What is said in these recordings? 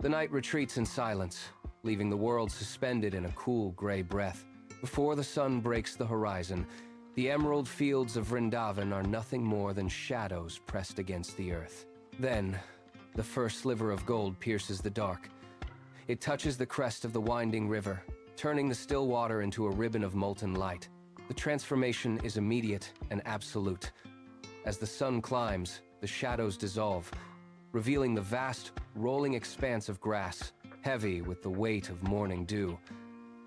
The night retreats in silence, leaving the world suspended in a cool gray breath. Before the sun breaks the horizon, the emerald fields of Vrindavan are nothing more than shadows pressed against the earth. Then, the first sliver of gold pierces the dark. It touches the crest of the winding river, turning the still water into a ribbon of molten light. The transformation is immediate and absolute. As the sun climbs, the shadows dissolve, revealing the vast, rolling expanse of grass, heavy with the weight of morning dew.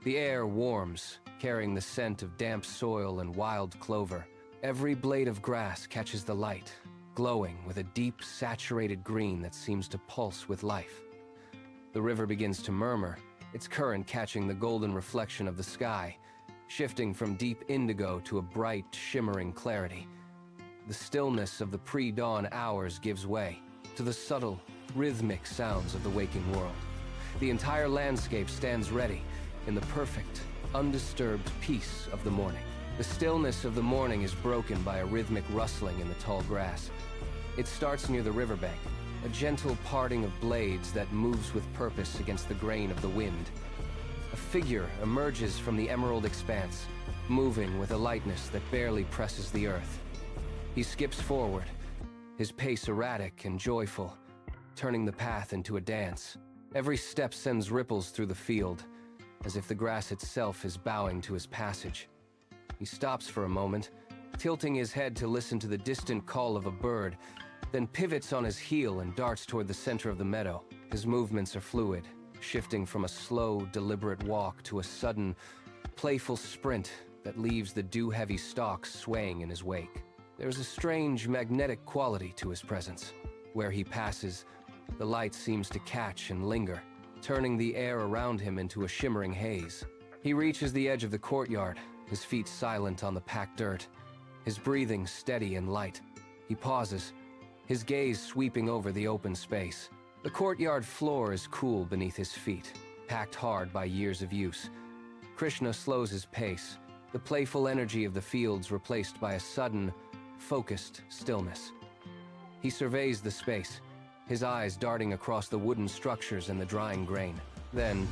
The air warms, carrying the scent of damp soil and wild clover. Every blade of grass catches the light, glowing with a deep, saturated green that seems to pulse with life. The river begins to murmur, its current catching the golden reflection of the sky, shifting from deep indigo to a bright, shimmering clarity. The stillness of the pre-dawn hours gives way to the subtle, rhythmic sounds of the waking world. The entire landscape stands ready in the perfect, undisturbed peace of the morning. The stillness of the morning is broken by a rhythmic rustling in the tall grass. It starts near the riverbank, a gentle parting of blades that moves with purpose against the grain of the wind. A figure emerges from the emerald expanse, moving with a lightness that barely presses the earth. He skips forward, his pace erratic and joyful, turning the path into a dance. Every step sends ripples through the field, as if the grass itself is bowing to his passage. He stops for a moment, tilting his head to listen to the distant call of a bird, then pivots on his heel and darts toward the center of the meadow. His movements are fluid, shifting from a slow, deliberate walk to a sudden, playful sprint that leaves the dew-heavy stalks swaying in his wake. There's a strange, magnetic quality to his presence. Where he passes, the light seems to catch and linger, turning the air around him into a shimmering haze. He reaches the edge of the courtyard, his feet silent on the packed dirt, his breathing steady and light. He pauses, his gaze sweeping over the open space. The courtyard floor is cool beneath his feet, packed hard by years of use. Krishna slows his pace, the playful energy of the fields replaced by a sudden, focused stillness. He surveys the space, his eyes darting across the wooden structures and the drying grain. Then,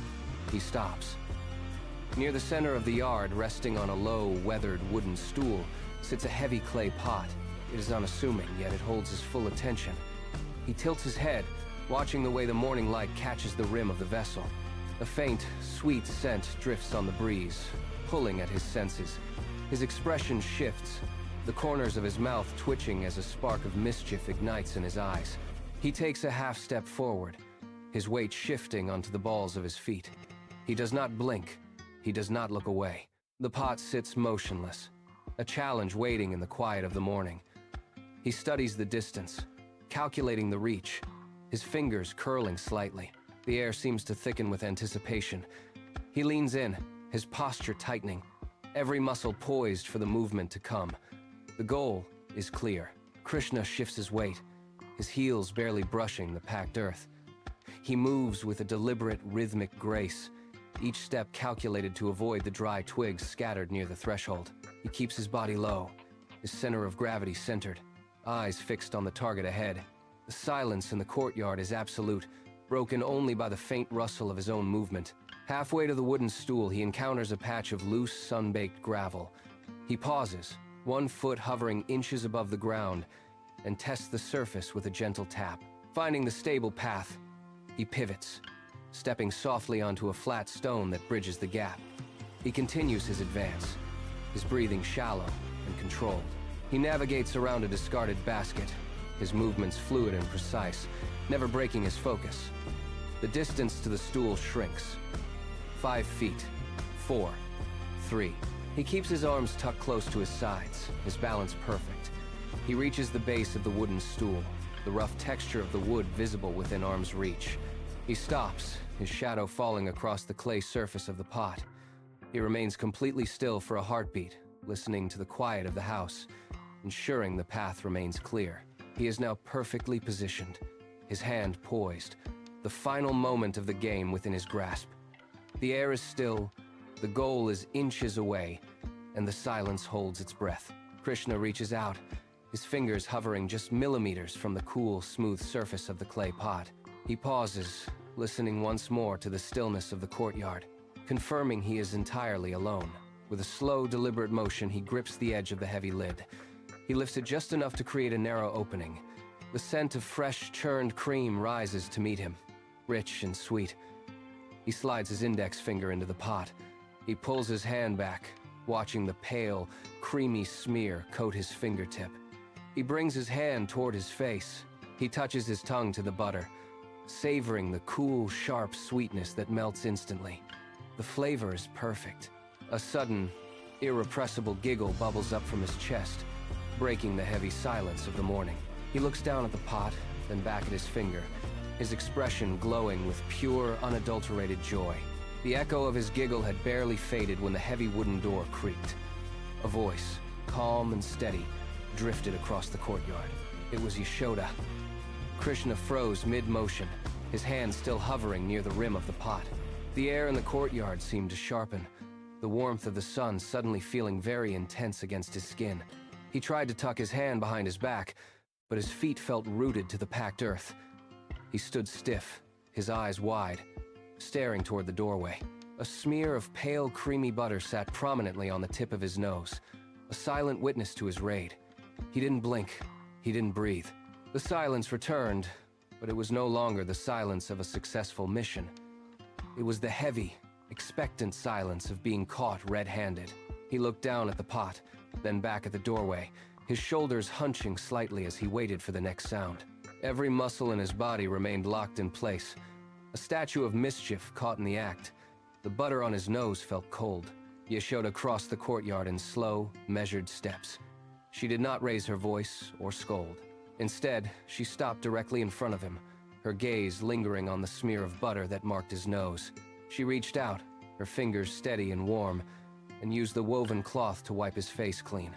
he stops. Near the center of the yard, resting on a low, weathered wooden stool, sits a heavy clay pot. It is unassuming, yet it holds his full attention. He tilts his head, watching the way the morning light catches the rim of the vessel. A faint, sweet scent drifts on the breeze, pulling at his senses. His expression shifts, the corners of his mouth twitching as a spark of mischief ignites in his eyes. He takes a half step forward, his weight shifting onto the balls of his feet. He does not blink. He does not look away. The pot sits motionless, a challenge waiting in the quiet of the morning. He studies the distance, calculating the reach, his fingers curling slightly. The air seems to thicken with anticipation. He leans in, his posture tightening, every muscle poised for the movement to come. The goal is clear. Krishna shifts his weight, his heels barely brushing the packed earth. He moves with a deliberate, rhythmic grace, each step calculated to avoid the dry twigs scattered near the threshold. He keeps his body low, his center of gravity centered, eyes fixed on the target ahead. The silence in the courtyard is absolute, broken only by the faint rustle of his own movement. Halfway to the wooden stool, he encounters a patch of loose, sun-baked gravel. He pauses, one foot hovering inches above the ground, and tests the surface with a gentle tap. Finding the stable path, he pivots, stepping softly onto a flat stone that bridges the gap. He continues his advance, his breathing shallow and controlled. He navigates around a discarded basket, his movements fluid and precise, never breaking his focus. The distance to the stool shrinks. 5 feet, 4, 3. He keeps his arms tucked close to his sides, his balance perfect. He reaches the base of the wooden stool, the rough texture of the wood visible within arm's reach. He stops, his shadow falling across the clay surface of the pot. He remains completely still for a heartbeat, listening to the quiet of the house, ensuring the path remains clear. He is now perfectly positioned, his hand poised, the final moment of the game within his grasp. The air is still, the goal is inches away, and the silence holds its breath. Krishna reaches out, his fingers hovering just millimeters from the cool, smooth surface of the clay pot. He pauses, listening once more to the stillness of the courtyard, confirming he is entirely alone. With a slow, deliberate motion, he grips the edge of the heavy lid. He lifts it just enough to create a narrow opening. The scent of fresh, churned cream rises to meet him, rich and sweet. He slides his index finger into the pot. He pulls his hand back, watching the pale, creamy smear coat his fingertip. He brings his hand toward his face. He touches his tongue to the butter, savoring the cool, sharp sweetness that melts instantly. The flavor is perfect. A sudden, irrepressible giggle bubbles up from his chest, breaking the heavy silence of the morning. He looks down at the pot, then back at his finger, his expression glowing with pure, unadulterated joy. The echo of his giggle had barely faded when the heavy wooden door creaked. A voice, calm and steady, drifted across the courtyard. It was Yashoda. Krishna froze mid-motion, his hand still hovering near the rim of the pot. The air in the courtyard seemed to sharpen, the warmth of the sun suddenly feeling very intense against his skin. He tried to tuck his hand behind his back, but his feet felt rooted to the packed earth. He stood stiff, his eyes wide, staring toward the doorway. A smear of pale, creamy butter sat prominently on the tip of his nose, a silent witness to his raid. He didn't blink, he didn't breathe. The silence returned, but it was no longer the silence of a successful mission. It was the heavy, expectant silence of being caught red-handed. He looked down at the pot, then back at the doorway, his shoulders hunching slightly as he waited for the next sound. Every muscle in his body remained locked in place, a statue of mischief caught in the act. The butter on his nose felt cold. Yashoda crossed the courtyard in slow, measured steps. She did not raise her voice or scold. Instead, she stopped directly in front of him, her gaze lingering on the smear of butter that marked his nose. She reached out, her fingers steady and warm, and used the woven cloth to wipe his face clean.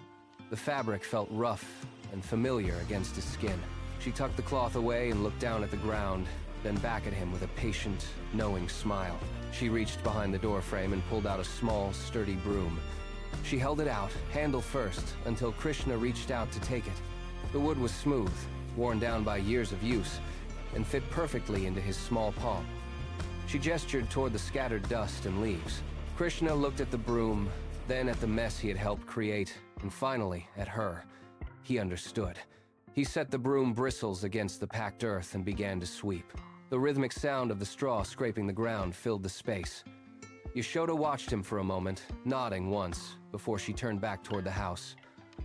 The fabric felt rough and familiar against his skin. She tucked the cloth away and looked down at the ground, then back at him with a patient, knowing smile. She reached behind the doorframe and pulled out a small, sturdy broom. She held it out, handle first, until Krishna reached out to take it. The wood was smooth, worn down by years of use, and fit perfectly into his small palm. She gestured toward the scattered dust and leaves. Krishna looked at the broom, then at the mess he had helped create, and finally at her. He understood. He set the broom bristles against the packed earth and began to sweep. The rhythmic sound of the straw scraping the ground filled the space. Yashoda watched him for a moment, nodding once, before she turned back toward the house.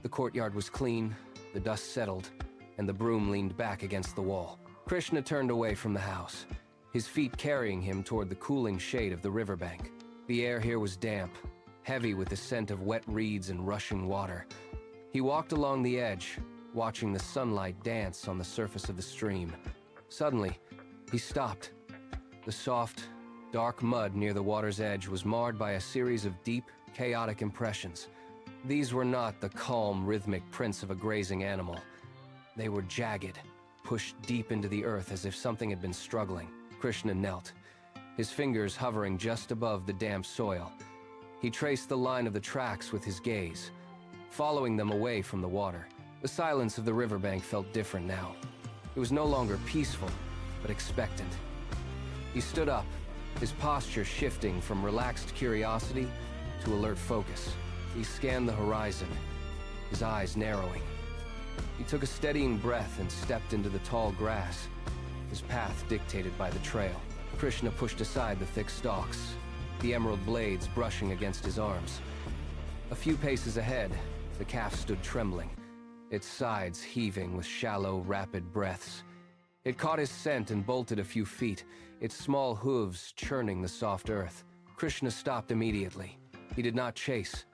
The courtyard was clean, the dust settled, and the broom leaned back against the wall. Krishna turned away from the house, his feet carrying him toward the cooling shade of the riverbank. The air here was damp, heavy with the scent of wet reeds and rushing water. He walked along the edge, watching the sunlight dance on the surface of the stream. Suddenly, he stopped. The soft, dark mud near the water's edge was marred by a series of deep, chaotic impressions. These were not the calm, rhythmic prints of a grazing animal. They were jagged, pushed deep into the earth as if something had been struggling. Krishna knelt, his fingers hovering just above the damp soil. He traced the line of the tracks with his gaze, following them away from the water. The silence of the riverbank felt different now. It was no longer peaceful, but expectant. He stood up, his posture shifting from relaxed curiosity to alert focus. He scanned the horizon, his eyes narrowing. He took a steadying breath and stepped into the tall grass, his path dictated by the trail. Krishna pushed aside the thick stalks, the emerald blades brushing against his arms. A few paces ahead, the calf stood trembling, its sides heaving with shallow, rapid breaths. It caught his scent and bolted a few feet, its small hooves churning the soft earth. Krishna stopped immediately. He did not chase.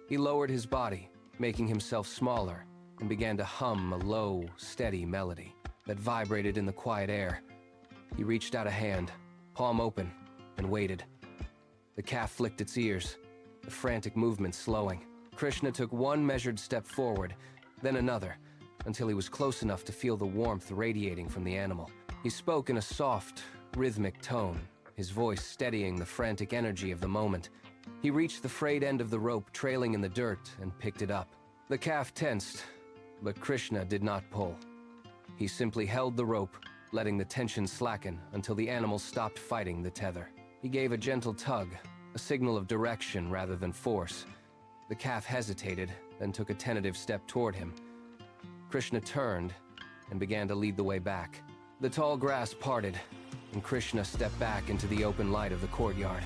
He lowered his body, making himself smaller, and began to hum a low, steady melody that vibrated in the quiet air. He reached out a hand, palm open, and waited. The calf flicked its ears, the frantic movement slowing. Krishna took one measured step forward, then another, until he was close enough to feel the warmth radiating from the animal. He spoke in a soft, rhythmic tone, his voice steadying the frantic energy of the moment. He reached the frayed end of the rope trailing in the dirt and picked it up. The calf tensed, but Krishna did not pull. He simply held the rope, letting the tension slacken until the animal stopped fighting the tether. He gave a gentle tug, a signal of direction rather than force. The calf hesitated, then took a tentative step toward him. Krishna turned and began to lead the way back. The tall grass parted, and Krishna stepped back into the open light of the courtyard.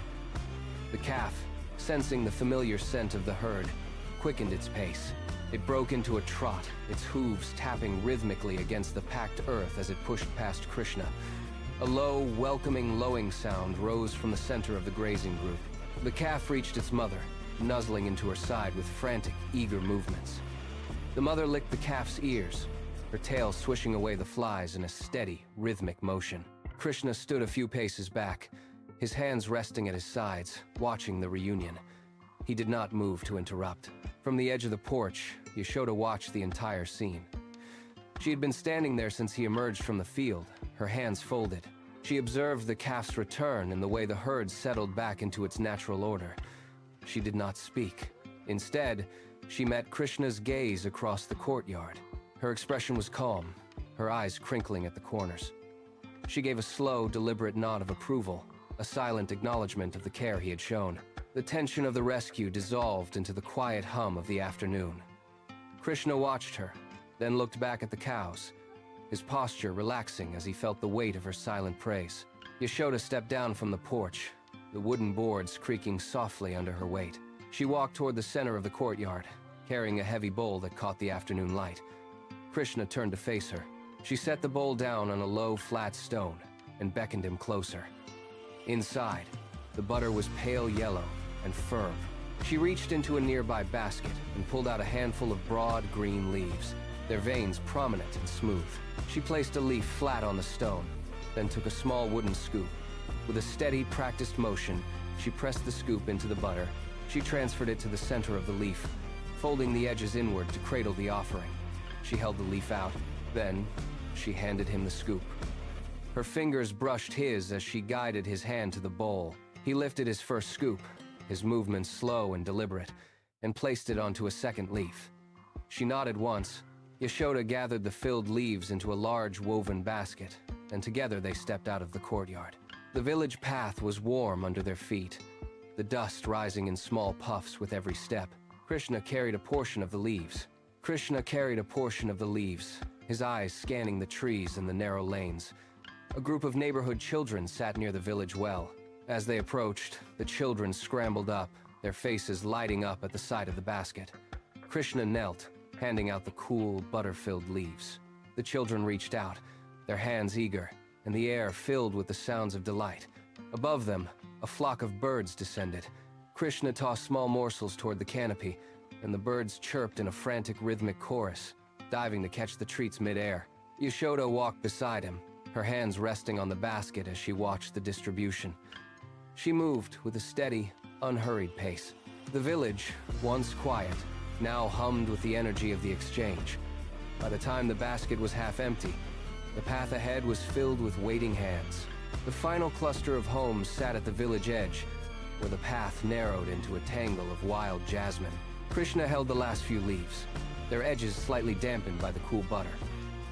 The calf, sensing the familiar scent of the herd, quickened its pace. It broke into a trot, its hooves tapping rhythmically against the packed earth as it pushed past Krishna. A low, welcoming lowing sound rose from the center of the grazing group. The calf reached its mother, nuzzling into her side with frantic, eager movements. The mother licked the calf's ears, her tail swishing away the flies in a steady, rhythmic motion. Krishna stood a few paces back, his hands resting at his sides, watching the reunion. He did not move to interrupt. From the edge of the porch, Yashoda watched the entire scene. She had been standing there since he emerged from the field, her hands folded. She observed the calf's return and the way the herd settled back into its natural order. She did not speak. Instead, she met Krishna's gaze across the courtyard. Her expression was calm, her eyes crinkling at the corners. She gave a slow, deliberate nod of approval, a silent acknowledgement of the care he had shown. The tension of the rescue dissolved into the quiet hum of the afternoon. Krishna watched her, then looked back at the cows, his posture relaxing as he felt the weight of her silent praise. Yashoda stepped down from the porch, the wooden boards creaking softly under her weight. She walked toward the center of the courtyard, carrying a heavy bowl that caught the afternoon light. Krishna turned to face her. She set the bowl down on a low, flat stone and beckoned him closer. Inside, the butter was pale yellow and firm. She reached into a nearby basket and pulled out a handful of broad green leaves, their veins prominent and smooth. She placed a leaf flat on the stone, then took a small wooden scoop. With a steady, practiced motion, she pressed the scoop into the butter. She transferred it to the center of the leaf, folding the edges inward to cradle the offering. She held the leaf out, then she handed him the scoop. Her fingers brushed his as she guided his hand to the bowl. He lifted his first scoop, his movements slow and deliberate, and placed it onto a second leaf. She nodded once. Yashoda gathered the filled leaves into a large woven basket, and together they stepped out of the courtyard. The village path was warm under their feet, the dust rising in small puffs with every step. Krishna carried a portion of the leaves. His eyes scanning the trees and the narrow lanes. A group of neighborhood children sat near the village well. As they approached, the children scrambled up, their faces lighting up at the sight of the basket. Krishna knelt, handing out the cool, butter-filled leaves. The children reached out, their hands eager, and the air filled with the sounds of delight. Above them, a flock of birds descended. Krishna tossed small morsels toward the canopy, and the birds chirped in a frantic rhythmic chorus, diving to catch the treats mid-air. Yashoda walked beside him, her hands resting on the basket as she watched the distribution. She moved with a steady, unhurried pace. The village, once quiet, now hummed with the energy of the exchange. By the time the basket was half empty, the path ahead was filled with waiting hands. The final cluster of homes sat at the village edge, where the path narrowed into a tangle of wild jasmine. Krishna held the last few leaves, their edges slightly dampened by the cool butter.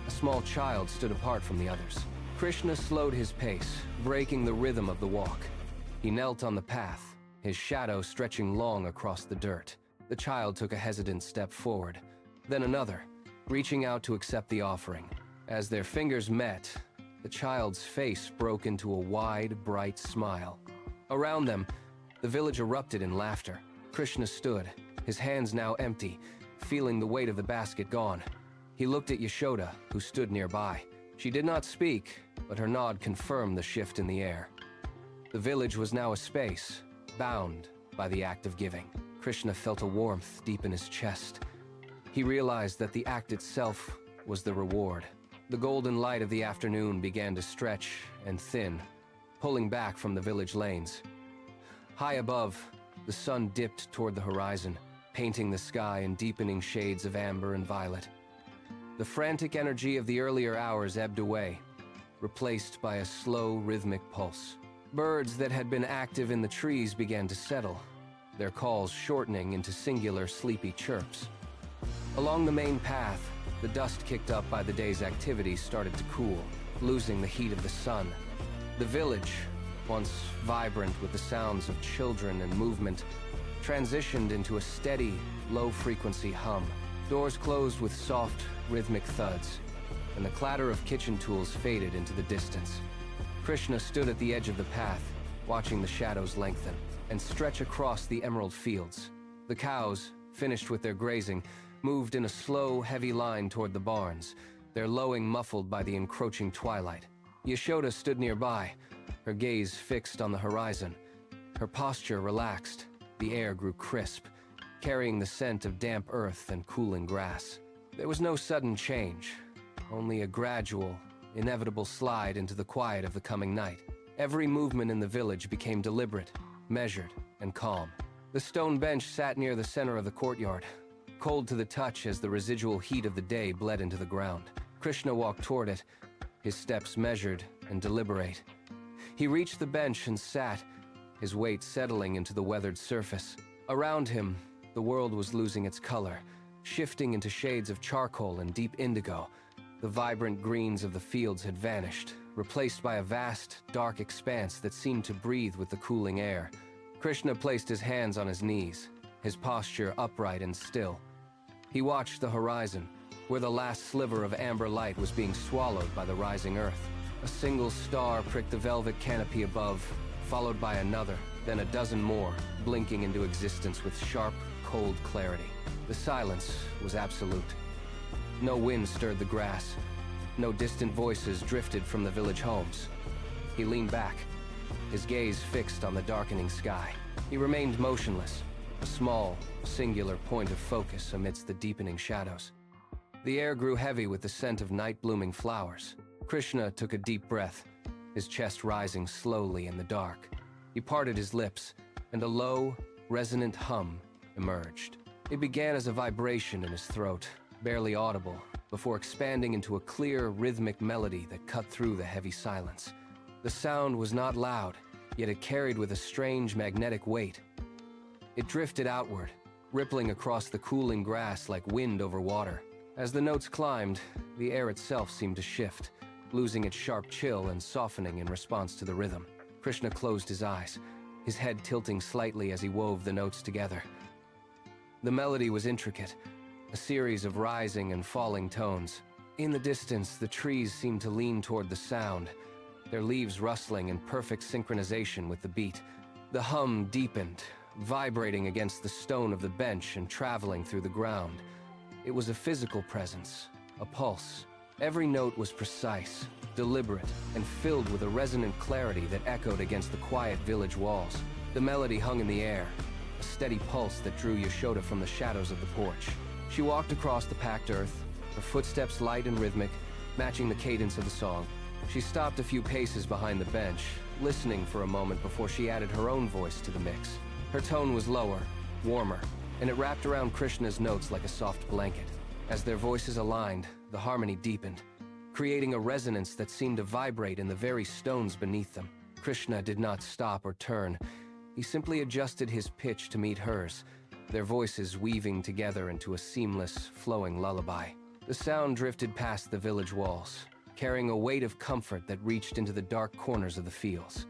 A small child stood apart from the others. Krishna slowed his pace, breaking the rhythm of the walk. He knelt on the path, his shadow stretching long across the dirt. The child took a hesitant step forward, then another, reaching out to accept the offering. As their fingers met, the child's face broke into a wide, bright smile. Around them, the village erupted in laughter. Krishna stood, his hands now empty, feeling the weight of the basket gone. He looked at Yashoda, who stood nearby. She did not speak, but her nod confirmed the shift in the air. The village was now a space, bound by the act of giving. Krishna felt a warmth deep in his chest. He realized that the act itself was the reward. The golden light of the afternoon began to stretch and thin, pulling back from the village lanes. High above, the sun dipped toward the horizon, painting the sky in deepening shades of amber and violet. The frantic energy of the earlier hours ebbed away, replaced by a slow, rhythmic pulse. Birds that had been active in the trees began to settle, their calls shortening into singular, sleepy chirps. Along the main path, the dust kicked up by the day's activities started to cool. losing the heat of the sun. The village, once vibrant with the sounds of children and movement, transitioned into a steady, low-frequency hum. Doors closed with soft, rhythmic thuds, and the clatter of kitchen tools faded into the distance. Krishna stood at the edge of the path, watching the shadows lengthen and stretch across the emerald fields. The cows, finished with their grazing, moved in a slow, heavy line toward the barns, their lowing muffled by the encroaching twilight. Yashoda stood nearby, her gaze fixed on the horizon. Her posture relaxed, the air grew crisp, carrying the scent of damp earth and cooling grass. There was no sudden change, only a gradual, inevitable slide into the quiet of the coming night. Every movement in the village became deliberate, measured, and calm. The stone bench sat near the center of the courtyard, cold to the touch as the residual heat of the day bled into the ground. Krishna walked toward it, his steps measured and deliberate. He reached the bench and sat, his weight settling into the weathered surface. Around him, the world was losing its color, shifting into shades of charcoal and deep indigo. The vibrant greens of the fields had vanished, replaced by a vast, dark expanse that seemed to breathe with the cooling air. Krishna placed his hands on his knees, his posture upright and still. He watched the horizon, where the last sliver of amber light was being swallowed by the rising earth. A single star pricked the velvet canopy above, followed by another, then a dozen more, blinking into existence with sharp, cold clarity. The silence was absolute. No wind stirred the grass. No distant voices drifted from the village homes. He leaned back, his gaze fixed on the darkening sky. He remained motionless, a small, singular point of focus amidst the deepening shadows. The air grew heavy with the scent of night-blooming flowers. Krishna took a deep breath, his chest rising slowly in the dark. He parted his lips, and a low, resonant hum emerged. It began as a vibration in his throat, barely audible, before expanding into a clear, rhythmic melody that cut through the heavy silence. The sound was not loud, yet it carried with a strange magnetic weight. It drifted outward, rippling across the cooling grass like wind over water. As the notes climbed, the air itself seemed to shift, losing its sharp chill and softening in response to the rhythm. Krishna closed his eyes, his head tilting slightly as he wove the notes together. The melody was intricate, a series of rising and falling tones. In the distance, the trees seemed to lean toward the sound, their leaves rustling in perfect synchronization with the beat. The hum deepened, vibrating against the stone of the bench and traveling through the ground. It was a physical presence, a pulse. Every note was precise, deliberate, and filled with a resonant clarity that echoed against the quiet village walls. The melody hung in the air, a steady pulse that drew Yashoda from the shadows of the porch. She walked across the packed earth, her footsteps light and rhythmic, matching the cadence of the song. She stopped a few paces behind the bench, listening for a moment before she added her own voice to the mix. Her tone was lower, warmer, and it wrapped around Krishna's notes like a soft blanket. As their voices aligned, the harmony deepened, creating a resonance that seemed to vibrate in the very stones beneath them. Krishna did not stop or turn. He simply adjusted his pitch to meet hers, their voices weaving together into a seamless, flowing lullaby. The sound drifted past the village walls, carrying a weight of comfort that reached into the dark corners of the fields.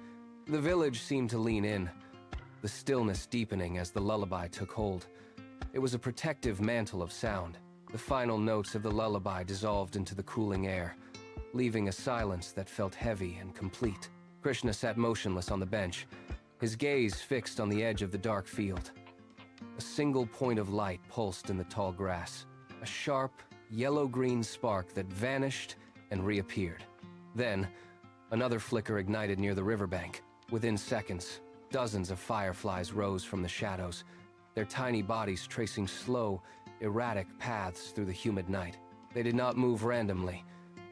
The village seemed to lean in, the stillness deepening as the lullaby took hold. It was a protective mantle of sound. The final notes of the lullaby dissolved into the cooling air, leaving a silence that felt heavy and complete. Krishna sat motionless on the bench, his gaze fixed on the edge of the dark field. A single point of light pulsed in the tall grass, a sharp, yellow-green spark that vanished and reappeared. Then, another flicker ignited near the riverbank. Within seconds, dozens of fireflies rose from the shadows, their tiny bodies tracing slow, erratic paths through the humid night. They did not move randomly.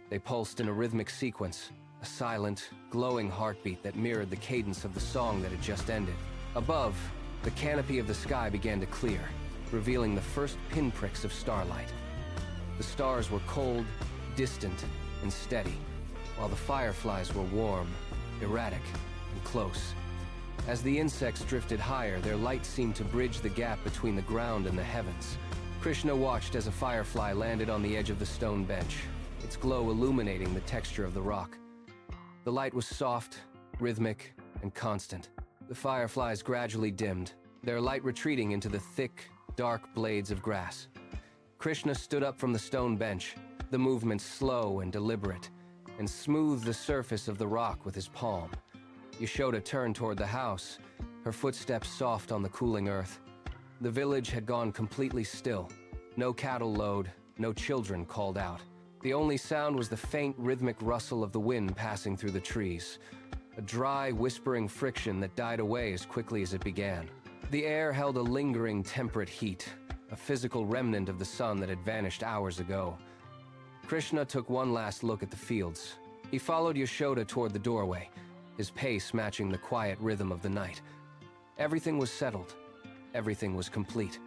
They pulsed in a rhythmic sequence, a silent, glowing heartbeat that mirrored the cadence of the song that had just ended. Above, the canopy of the sky began to clear, revealing the first pinpricks of starlight. The stars were cold, distant, and steady, while the fireflies were warm, erratic, and close. As the insects drifted higher, their light seemed to bridge the gap between the ground and the heavens. Krishna watched as a firefly landed on the edge of the stone bench, its glow illuminating the texture of the rock. The light was soft, rhythmic, and constant. The fireflies gradually dimmed, their light retreating into the thick, dark blades of grass. Krishna stood up from the stone bench, the movement slow and deliberate, and smoothed the surface of the rock with his palm. Yashoda turned toward the house, her footsteps soft on the cooling earth. The village had gone completely still. No cattle lowed, no children called out. The only sound was the faint rhythmic rustle of the wind passing through the trees, a dry, whispering friction that died away as quickly as it began. The air held a lingering, temperate heat, a physical remnant of the sun that had vanished hours ago. Krishna took one last look at the fields. He followed Yashoda toward the doorway, his pace matching the quiet rhythm of the night. Everything was settled. Everything was complete.